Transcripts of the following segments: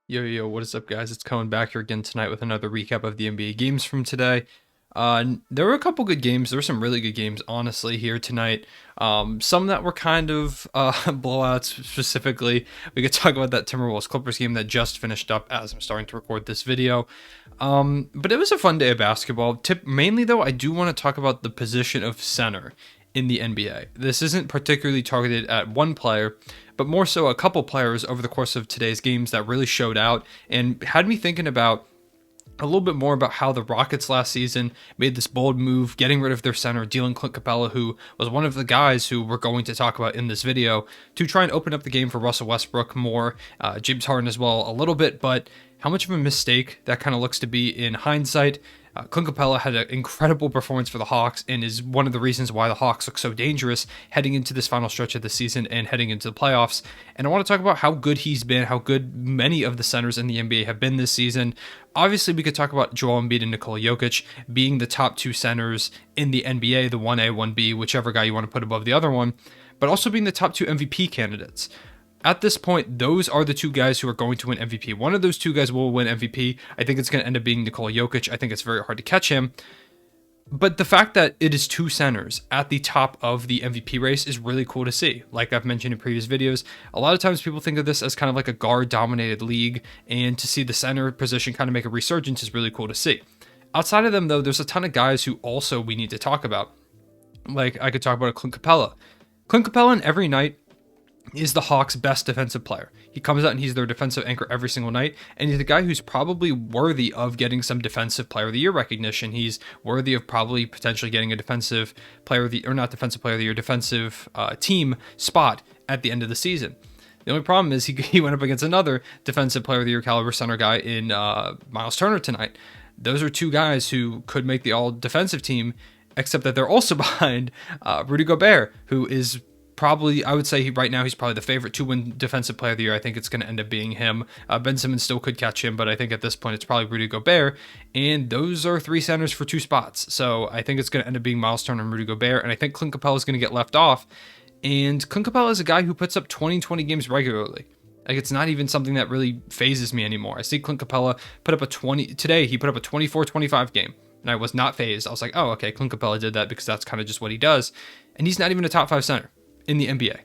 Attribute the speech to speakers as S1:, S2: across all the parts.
S1: Yo, what is up, guys? It's coming back here again tonight with another recap of the NBA games from today. There were a couple good games. There were some really good games, honestly, here tonight. Some that were kind of blowouts. Specifically, we could talk about that Timberwolves Clippers game that just finished up as I'm starting to record this video. But it was a fun day of basketball. Mainly, though, I do want to talk about the position of center in the NBA. This isn't particularly targeted at one player, but more so a couple players over the course of today's games that really showed out and had me thinking about a little bit more about how the Rockets last season made this bold move, getting rid of their center, dealing Clint Capela, who was one of the guys who we're going to talk about in this video, to try and open up the game for Russell Westbrook more, James Harden as well a little bit, but how much of a mistake that kind of looks to be in hindsight. Clint Capela had an incredible performance for the Hawks and is one of the reasons why the Hawks look so dangerous heading into this final stretch of the season and heading into the playoffs. And I want to talk about how good he's been, how good many of the centers in the NBA have been this season. Obviously, we could talk about Joel Embiid and Nikola Jokic being the top two centers in the NBA, the 1A, 1B, whichever guy you want to put above the other one, but also being the top two MVP candidates. At this point, those are the two guys who are going to win MVP. One of those two guys will win MVP. I think it's going to end up being Nikola Jokic. I think it's very hard to catch him. But the fact that it is two centers at the top of the MVP race is really cool to see. Like I've mentioned in previous videos, a lot of times people think of this as kind of like a guard-dominated league, and to see the center position kind of make a resurgence is really cool to see. Outside of them, though, there's a ton of guys who also we need to talk about. Like I could talk about a Clint Capela. Clint Capela in every night is the Hawks' best defensive player. He comes out and he's their defensive anchor every single night, and he's the guy who's probably worthy of getting some defensive player of the year recognition. He's worthy of probably potentially getting a defensive player of the, or not defensive player of the year, defensive team spot at the end of the season. The only problem is he went up against another defensive player of the year caliber center guy in Miles Turner tonight. Those are two guys who could make the all defensive team, except that they're also behind Rudy Gobert, who is probably, I would say right now he's probably the favorite to win Defensive Player of the Year. I think it's going to end up being him. Ben Simmons still could catch him, but I think at this point it's probably Rudy Gobert. And those are three centers for two spots. So I think it's going to end up being Miles Turner and Rudy Gobert. And I think Clint Capela is going to get left off. And Clint Capela is a guy who puts up 20 games regularly. Like, it's not even something that really phases me anymore. I see Clint Capela put up a 20, today he put up a 24-25 game. And I was not phased. I was like, oh, okay, Clint Capela did that because that's kind of just what he does. And he's not even a top five center in the NBA.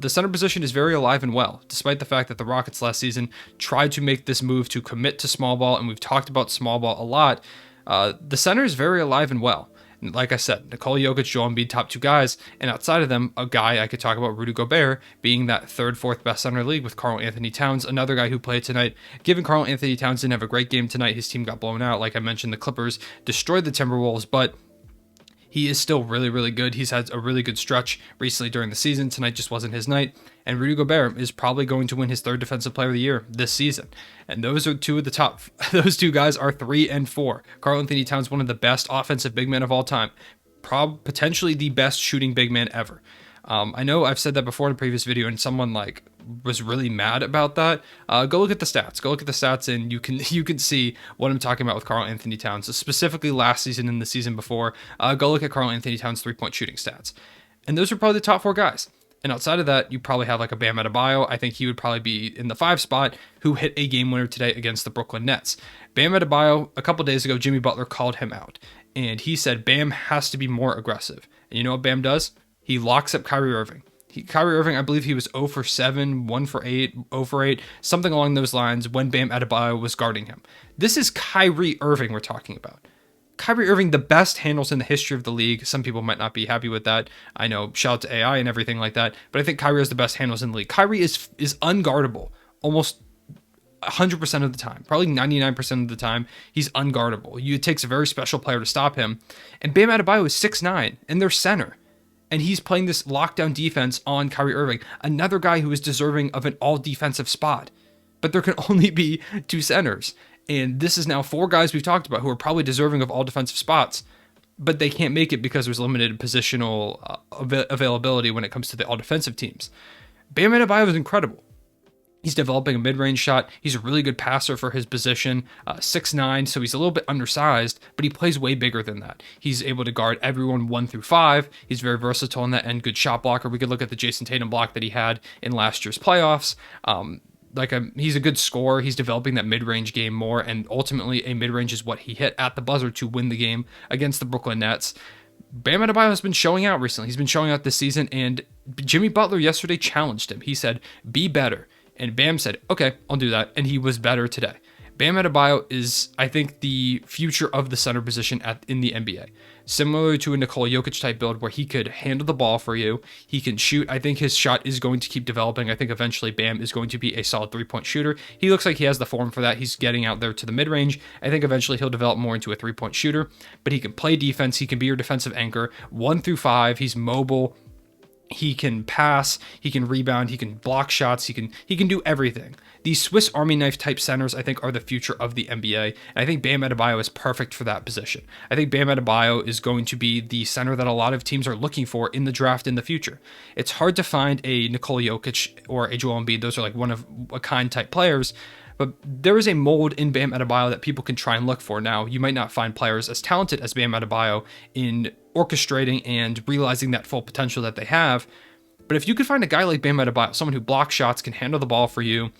S1: The center position is very alive and well, despite the fact that the Rockets last season tried to make this move to commit to small ball, and we've talked about small ball a lot. The center is very alive and well. And like I said, Nikola Jokic, Joel Embiid, top two guys, and outside of them, a guy I could talk about, Rudy Gobert, being that third, fourth best center in the league with Karl Anthony Towns, another guy who played tonight. Given Karl Anthony Towns didn't have a great game tonight, his team got blown out. Like I mentioned, the Clippers destroyed the Timberwolves, but he is still really, really good. He's had a really good stretch recently during the season. Tonight just wasn't his night. And Rudy Gobert is probably going to win his third Defensive Player of the Year this season. And those are two of the top. Those two guys are 3 and 4. Karl Anthony Towns, one of the best offensive big men of all time. Potentially the best shooting big man ever. I know I've said that before in a previous video, and someone was really mad about that. Go look at the stats. Go look at the stats, and you can see what I'm talking about with Karl Anthony Towns, so specifically last season and the season before. Go look at Karl Anthony Towns' 3-point shooting stats, and those are probably the top 4 guys. And outside of that, you probably have like a Bam Adebayo. I think he would probably be in the 5 spot, who hit a game winner today against the Brooklyn Nets. Bam Adebayo, a couple days ago, Jimmy Butler called him out, and he said Bam has to be more aggressive. And you know what Bam does? He locks up Kyrie Irving. Kyrie Irving, I believe he was 0 for 7, 1 for 8, 0 for 8, something along those lines when Bam Adebayo was guarding him. This is Kyrie Irving we're talking about. Kyrie Irving, the best handles in the history of the league. Some people might not be happy with that. I know, shout out to AI and everything like that, but I think Kyrie has the best handles in the league. Kyrie is unguardable almost 100% of the time, probably 99% of the time. He's unguardable. It takes a very special player to stop him. And Bam Adebayo is 6'9", and they're center. And he's playing this lockdown defense on Kyrie Irving, another guy who is deserving of an all-defensive spot. But there can only be 2 centers. And this is now 4 guys we've talked about who are probably deserving of all defensive spots, but they can't make it because there's limited positional availability when it comes to the all-defensive teams. Bam Adebayo is incredible. He's developing a mid-range shot. He's a really good passer for his position, 6'9", so he's a little bit undersized, but he plays way bigger than that. He's able to guard everyone 1 through 5. He's very versatile in that end, good shot blocker. We could look at the Jason Tatum block that he had in last year's playoffs. he's a good scorer. He's developing that mid-range game more, and ultimately a mid-range is what he hit at the buzzer to win the game against the Brooklyn Nets. Bam Adebayo has been showing out recently. He's been showing out this season, and Jimmy Butler yesterday challenged him. He said, "Be better." And Bam said, "Okay, I'll do that." And he was better today. Bam Adebayo is, I think, the future of the center position in the NBA. Similar to a Nikola Jokic type build where he could handle the ball for you. He can shoot. I think his shot is going to keep developing. I think eventually Bam is going to be a solid three-point shooter. He looks like he has the form for that. He's getting out there to the mid-range. I think eventually he'll develop more into a three-point shooter, but he can play defense. He can be your defensive anchor. 1 through 5, he's mobile. He can pass, he can rebound, he can block shots, he can do everything. These Swiss Army knife type centers, I think, are the future of the NBA. And I think Bam Adebayo is perfect for that position. I think Bam Adebayo is going to be the center that a lot of teams are looking for in the draft in the future. It's hard to find a Nikola Jokic or a Joel Embiid. Those are like one of a kind type players. But there is a mold in Bam Adebayo that people can try and look for now. You might not find players as talented as Bam Adebayo in orchestrating and realizing that full potential that they have. But if you could find a guy like Bam Adebayo, someone who blocks shots, can handle the ball for you,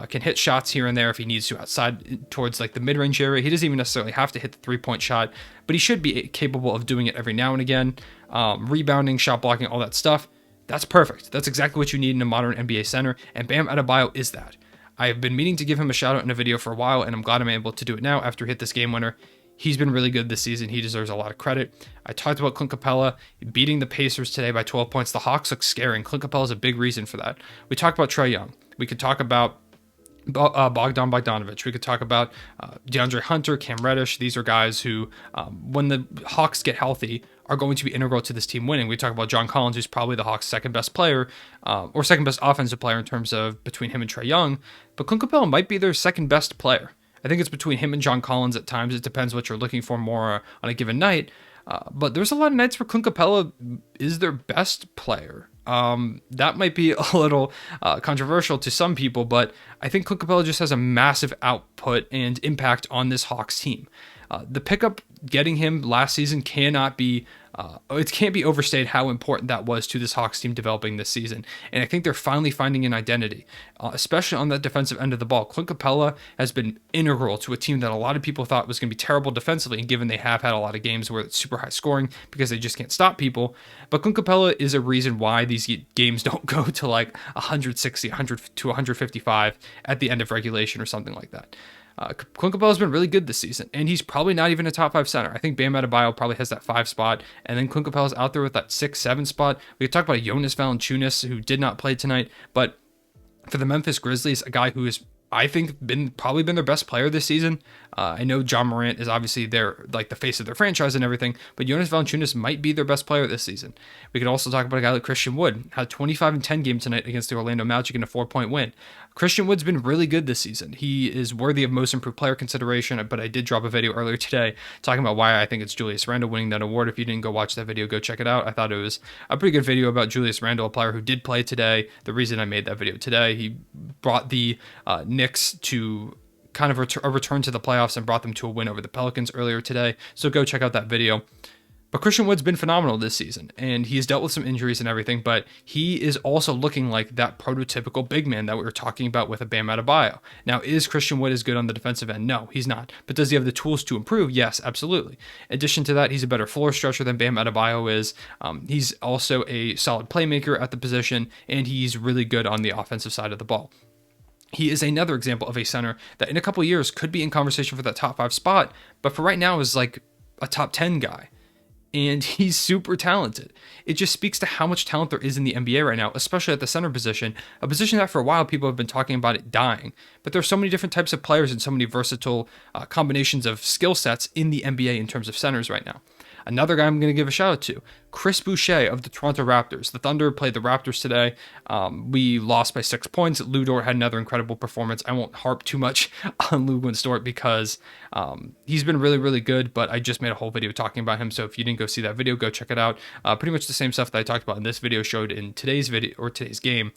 S1: can hit shots here and there if he needs to outside towards like the mid-range area. He doesn't even necessarily have to hit the three-point shot, but he should be capable of doing it every now and again. Rebounding, shot blocking, all that stuff. That's perfect. That's exactly what you need in a modern NBA center, and Bam Adebayo is that. I've been meaning to give him a shout out in a video for a while, and I'm glad I'm able to do it now after he hit this game winner. He's been really good this season. He deserves a lot of credit. I talked about Clint Capela beating the Pacers today by 12 points. The Hawks look scary, and Clint Capela is a big reason for that. We talked about Trae Young. We could talk about Bogdan Bogdanovic. We could talk about DeAndre Hunter, Cam Reddish. These are guys who, when the Hawks get healthy, are going to be integral to this team winning. We talk about John Collins, who's probably the Hawks' second best player, or second best offensive player in terms of between him and Trae Young. But Clint Capela might be their second best player. I think it's between him and John Collins at times. It depends what you're looking for more on a given night. But there's a lot of nights where Clint Capela is their best player. That might be a little controversial to some people, but I think Clint Capela just has a massive output and impact on this Hawks team. The pickup getting him last season can't be overstated how important that was to this Hawks team developing this season. And I think they're finally finding an identity, especially on that defensive end of the ball. Clint Capela has been integral to a team that a lot of people thought was going to be terrible defensively, and given they have had a lot of games where it's super high scoring because they just can't stop people. But Clint Capela is a reason why these games don't go to like 160, 100 to 155 at the end of regulation or something like that. Clint Capela has been really good this season, and he's probably not even a top 5 center. I think Bam Adebayo probably has that 5 spot, and then Clint Capela's out there with that 6, 7 spot. We could talk about Jonas Valanciunas, who did not play tonight, but for the Memphis Grizzlies, a guy who has, I think, probably been their best player this season. I know John Morant is obviously their like the face of their franchise and everything, but Jonas Valanciunas might be their best player this season. We could also talk about a guy like Christian Wood. Had a 25 and 10 game tonight against the Orlando Magic in a 4-point win. Christian Wood's been really good this season. He is worthy of most improved player consideration, but I did drop a video earlier today talking about why I think it's Julius Randle winning that award. If you didn't go watch that video, go check it out. I thought it was a pretty good video about Julius Randle, a player who did play today. The reason I made that video today, he brought the Knicks to kind of a return to the playoffs and brought them to a win over the Pelicans earlier today. So go check out that video. But Christian Wood's been phenomenal this season, and he's dealt with some injuries and everything, but he is also looking like that prototypical big man that we were talking about with a Bam Adebayo. Now, is Christian Wood as good on the defensive end? No, he's not. But does he have the tools to improve? Yes, absolutely. In addition to that, he's a better floor stretcher than Bam Adebayo is. He's also a solid playmaker at the position, and he's really good on the offensive side of the ball. He is another example of a center that in a couple of years could be in conversation for that top 5 spot, but for right now is like a top 10 guy. And he's super talented. It just speaks to how much talent there is in the NBA right now, especially at the center position, a position that for a while people have been talking about it dying. But there's so many different types of players and so many versatile combinations of skill sets in the NBA in terms of centers right now. Another guy I'm going to give a shout out to, Chris Boucher of the Toronto Raptors. The Thunder played the Raptors today. We lost by 6 points. Lou Dort had another incredible performance. I won't harp too much on Lou Dort because he's been really, really good, but I just made a whole video talking about him. So if you didn't go see that video, go check it out. Pretty much the same stuff that I talked about in this video showed in today's video or today's game.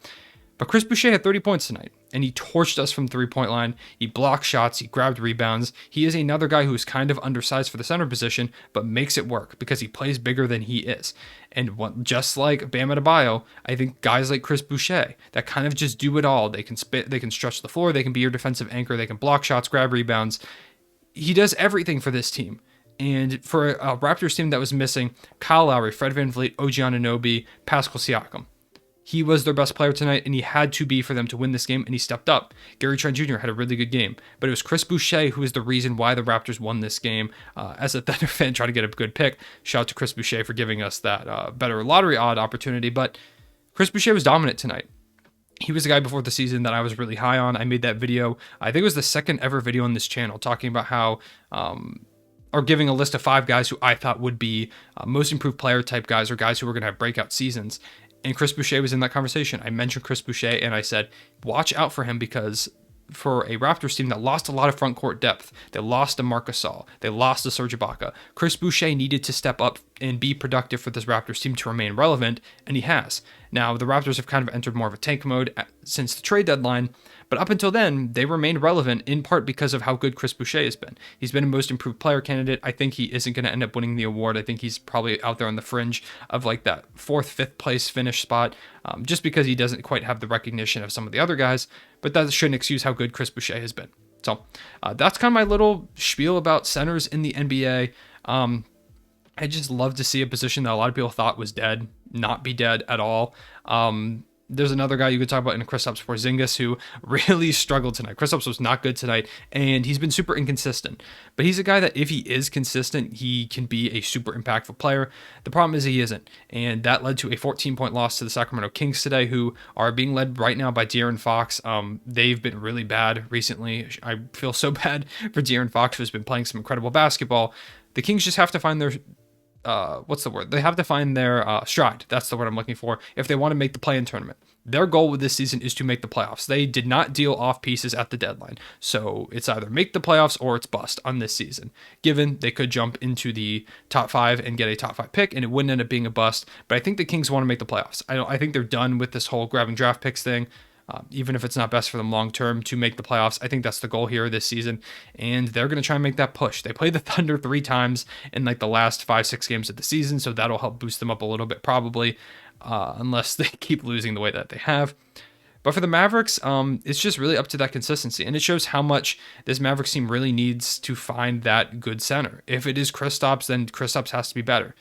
S1: But Chris Boucher had 30 points tonight, and he torched us from the three-point line. He blocked shots. He grabbed rebounds. He is another guy who is kind of undersized for the center position, but makes it work because he plays bigger than he is. And just like Bam Adebayo, I think guys like Chris Boucher that kind of just do it all. They can spit, they can stretch the floor, they can be your defensive anchor, they can block shots, grab rebounds. He does everything for this team. And for a Raptors team that was missing Kyle Lowry, Fred VanVleet, OG Anunoby, Pascal Siakam, he was their best player tonight, and he had to be for them to win this game, and he stepped up. Gary Trent Jr. had a really good game, but it was Chris Boucher who was the reason why the Raptors won this game. As a Thunder fan, trying to get a good pick, shout out to Chris Boucher for giving us that better lottery odd opportunity, but Chris Boucher was dominant tonight. He was the guy before the season that I was really high on. I made that video, I think it was the second ever video on this channel, talking about how, or giving a list of 5 guys who I thought would be most improved player type guys, or guys who were going to have breakout seasons. And Chris Boucher was in that conversation. I mentioned Chris Boucher, and I said, watch out for him, because for a Raptors team that lost a lot of front court depth, they lost a Marc Gasol, they lost a Serge Ibaka, Chris Boucher needed to step up and be productive for this Raptors team to remain relevant, and he has. Now, the Raptors have kind of entered more of a tank mode since the trade deadline, but up until then, they remained relevant in part because of how good Chris Boucher has been. He's been a most improved player candidate. I think he isn't going to end up winning the award. I think he's probably out there on the fringe of like that 4th, 5th place finish spot, just because he doesn't quite have the recognition of some of the other guys, but that shouldn't excuse how good Chris Boucher has been. So that's kind of my little spiel about centers in the NBA. I just love to see a position that a lot of people thought was dead not be dead at all. There's another guy you could talk about in Kristaps Porzingis who really struggled tonight. Kristaps was not good tonight, and he's been super inconsistent. But he's a guy that if he is consistent, he can be a super impactful player. The problem is he isn't, and that led to a 14-point loss to the Sacramento Kings today, who are being led right now by De'Aaron Fox. They've been really bad recently. I feel so bad for De'Aaron Fox, who's been playing some incredible basketball. The Kings just have to find their they have to find their stride. That's the word I'm looking for if they want to make the play-in tournament. Their goal with this season is to make the playoffs. They did not deal off pieces at the deadline. So it's either make the playoffs or it's bust on this season. Given they could jump into the top 5 and get a top 5 pick, and it wouldn't end up being a bust. But I think the Kings want to make the playoffs. I think they're done with this whole grabbing draft picks thing. Even if it's not best for them long term to make the playoffs, I think that's the goal here this season, and they're going to try and make that push. They played the Thunder 3 times in like the last 5-6 games of the season, so that'll help boost them up a little bit probably, unless they keep losing the way that they have. But for the Mavericks, it's just really up to that consistency, and it shows how much this Mavericks team really needs to find that good center. If it is Kristaps, then Kristaps has to be better.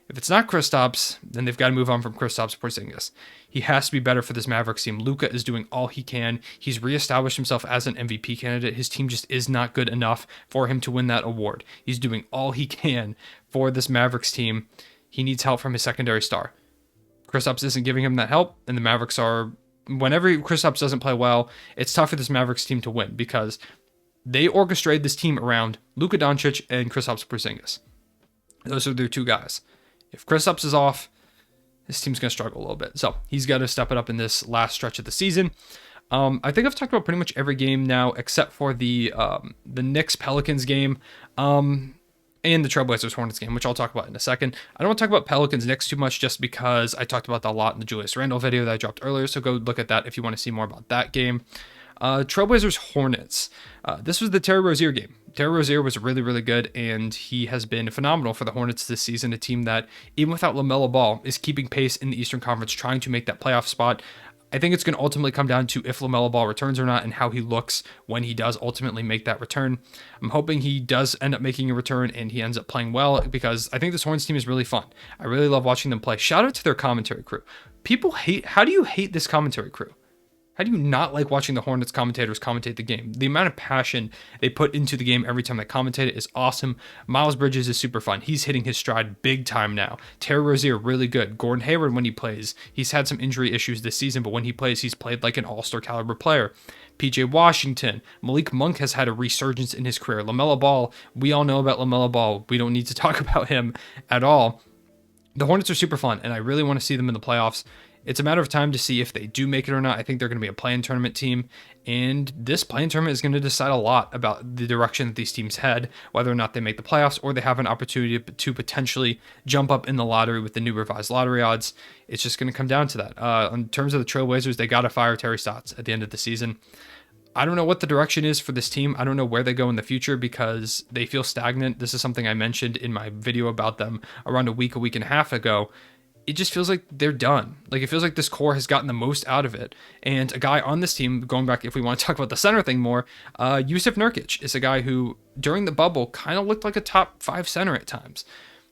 S1: If it's not Kristaps, then they've got to move on from Kristaps Porzingis. He has to be better for this Mavericks team. Luka is doing all he can. He's reestablished himself as an MVP candidate. His team just is not good enough for him to win that award. He's doing all he can for this Mavericks team. He needs help from his secondary star. Kristaps isn't giving him that help, and the Mavericks are, whenever Kristaps doesn't play well, it's tough for this Mavericks team to win because they orchestrated this team around Luka Doncic and Kristaps Porzingis. Those are their 2 guys. If Kristaps is off, this team's going to struggle a little bit. So he's got to step it up in this last stretch of the season. I think I've talked about pretty much every game now except for the Knicks-Pelicans game and the Trailblazers-Hornets game, which I'll talk about in a second. I don't want to talk about Pelicans-Knicks too much just because I talked about that a lot in the Julius Randle video that I dropped earlier, so go look at that if you want to see more about that game. Trailblazers-Hornets. This was the Terry Rozier game. Terry Rozier was really, really good, and he has been phenomenal for the Hornets this season, a team that, even without LaMelo Ball, is keeping pace in the Eastern Conference, trying to make that playoff spot. I think it's going to ultimately come down to if LaMelo Ball returns or not and how he looks when he does ultimately make that return. I'm hoping he does end up making a return and he ends up playing well because I think this Hornets team is really fun. I really love watching them play. Shout out to their commentary crew. How do you hate this commentary crew? How do you not like watching the Hornets commentators commentate the game? The amount of passion they put into the game every time they commentate it is awesome. Miles Bridges is super fun. He's hitting his stride big time now. Terry Rozier, really good. Gordon Hayward, when he plays, he's had some injury issues this season, but when he plays, he's played like an all-star caliber player. PJ Washington, Malik Monk has had a resurgence in his career. LaMelo Ball, we all know about LaMelo Ball. We don't need to talk about him at all. The Hornets are super fun, and I really want to see them in the playoffs. It's a matter of time to see if they do make it or not. I think they're going to be a play-in tournament team, and this play-in tournament is going to decide a lot about the direction that these teams head, whether or not they make the playoffs or they have an opportunity to potentially jump up in the lottery with the new revised lottery odds. It's just going to come down to that. In terms of the Trailblazers, they got to fire Terry Stotts at the end of the season. I don't know what the direction is for this team. I don't know where they go in the future because they feel stagnant. This is something I mentioned in my video about them around a week and a half ago. It just feels like they're done. Like, it feels like this core has gotten the most out of it. And a guy on this team, going back, if we want to talk about the center thing more, Yusuf Nurkic is a guy who, during the bubble, kind of looked like a top 5 center at times.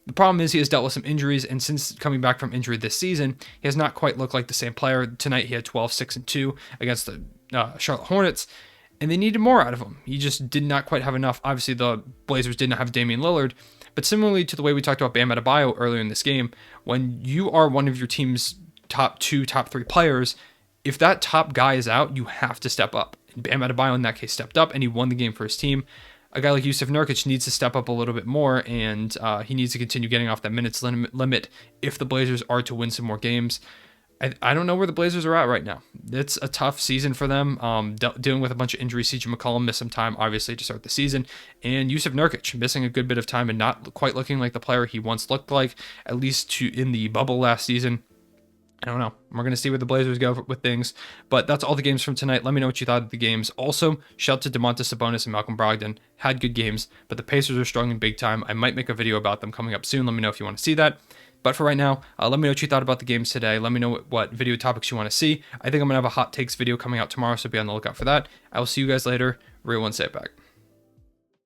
S1: The problem is he has dealt with some injuries, and since coming back from injury this season, he has not quite looked like the same player. Tonight he had 12, 6, and 2 against the Charlotte Hornets, and they needed more out of him. He just did not quite have enough. Obviously, the Blazers did not have Damian Lillard, but similarly to the way we talked about Bam Adebayo earlier in this game, when you are one of your team's top 2, top 3 players, if that top guy is out, you have to step up. And Bam Adebayo in that case stepped up, and he won the game for his team. A guy like Yusuf Nurkic needs to step up a little bit more, and he needs to continue getting off that minutes limit if the Blazers are to win some more games. I don't know where the Blazers are at right now. It's a tough season for them, dealing with a bunch of injuries. CJ McCollum missed some time, obviously, to start the season, and Yusuf Nurkic missing a good bit of time and not quite looking like the player he once looked like, at least in the bubble last season. I don't know. We're going to see where the Blazers go with things. But that's all the games from tonight. Let me know what you thought of the games. Also, shout out to Domantas Sabonis and Malcolm Brogdon. Had good games, but the Pacers are struggling big time. I might make a video about them coming up soon. Let me know if you want to see that. But for right now, let me know what you thought about the games today. Let me know what video topics you want to see. I think I'm going to have a hot takes video coming out tomorrow, so be on the lookout for that. I will see you guys later. Real one, say it back.